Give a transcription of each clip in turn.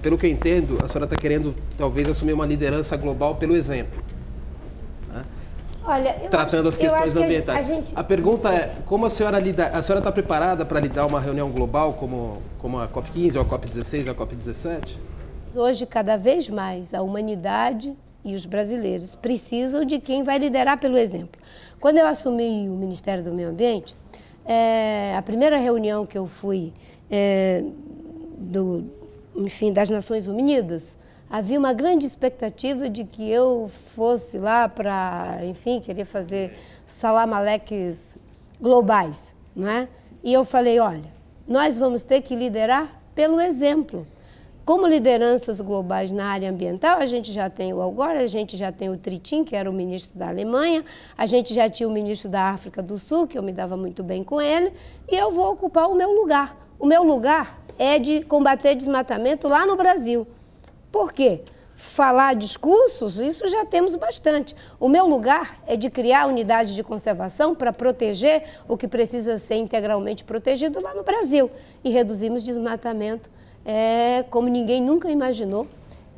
pelo que eu entendo, a senhora está querendo talvez assumir uma liderança global pelo exemplo. Olha, tratando as questões ambientais. A pergunta é, como a senhora está preparada para lidar uma reunião global como a COP15, ou a COP16, ou a COP17? Hoje, cada vez mais, a humanidade e os brasileiros precisam de quem vai liderar pelo exemplo. Quando eu assumi o Ministério do Meio Ambiente, a primeira reunião que eu fui das Nações Unidas, havia uma grande expectativa de que eu fosse lá para, enfim, querer fazer salamaleques globais, não é? E eu falei, olha, nós vamos ter que liderar pelo exemplo. Como lideranças globais na área ambiental, a gente já tem o Al Gore, a gente já tem o Tritin, que era o ministro da Alemanha, a gente já tinha o ministro da África do Sul, que eu me dava muito bem com ele, e eu vou ocupar o meu lugar. O meu lugar é de combater desmatamento lá no Brasil. Por quê? Falar discursos, isso já temos bastante. O meu lugar é de criar unidades de conservação para proteger o que precisa ser integralmente protegido lá no Brasil. E reduzimos desmatamento como ninguém nunca imaginou.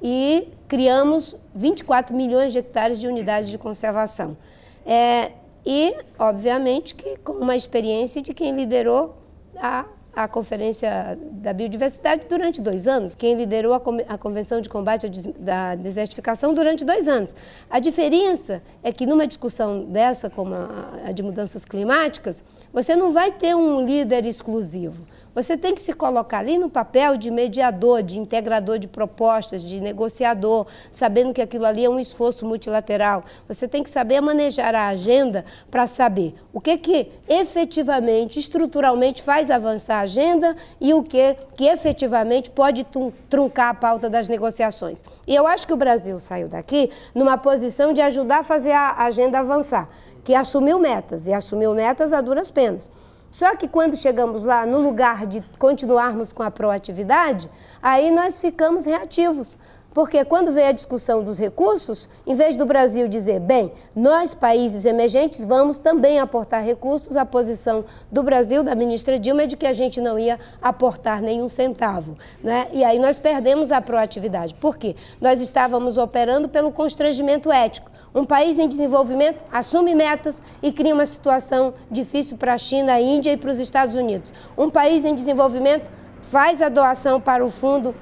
E criamos 24 milhões de hectares de unidades de conservação. E, obviamente, que com uma experiência de quem liderou a Conferência da Biodiversidade durante 2 anos, quem liderou a Convenção de Combate à Desertificação durante 2 anos. A diferença é que numa discussão dessa, como a de mudanças climáticas, você não vai ter um líder exclusivo. Você tem que se colocar ali no papel de mediador, de integrador de propostas, de negociador, sabendo que aquilo ali é um esforço multilateral. Você tem que saber manejar a agenda para saber o que efetivamente, estruturalmente faz avançar a agenda e o que efetivamente pode truncar a pauta das negociações. E eu acho que o Brasil saiu daqui numa posição de ajudar a fazer a agenda avançar, que assumiu metas, e assumiu metas a duras penas. Só que quando chegamos lá, no lugar de continuarmos com a proatividade, aí nós ficamos reativos. Porque quando veio a discussão dos recursos, em vez do Brasil dizer, bem, nós, países emergentes, vamos também aportar recursos, a posição do Brasil, da ministra Dilma, é de que a gente não ia aportar nenhum centavo, né? E aí nós perdemos a proatividade. Por quê? Nós estávamos operando pelo constrangimento ético. Um país em desenvolvimento assume metas e cria uma situação difícil para a China, a Índia e para os Estados Unidos. Um país em desenvolvimento faz a doação para o fundo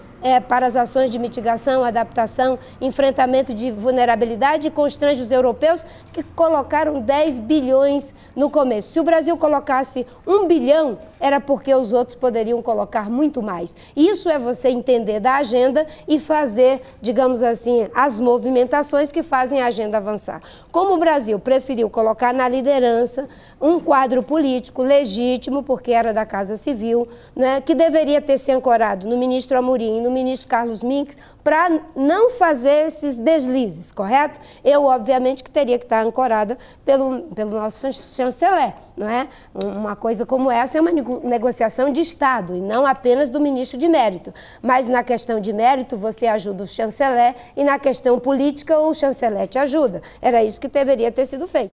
para as ações de mitigação, adaptação, enfrentamento de vulnerabilidade e constrange os europeus que colocaram 10 bilhões no começo. Se o Brasil colocasse 1 bilhão, era porque os outros poderiam colocar muito mais. Isso é você entender da agenda e fazer, digamos assim, as movimentações que fazem a agenda avançar. Como o Brasil preferiu colocar na liderança um quadro político legítimo, porque era da Casa Civil, né, que deveria ter se ancorado no ministro Amorim e no ministro Carlos Minkes, para não fazer esses deslizes, correto? Eu, obviamente, que teria que estar ancorada pelo nosso chanceler, não é? Uma coisa como essa é uma negociação de Estado, e não apenas do ministro de mérito. Mas na questão de mérito, você ajuda o chanceler, e na questão política, o chanceler te ajuda. Era isso que deveria ter sido feito.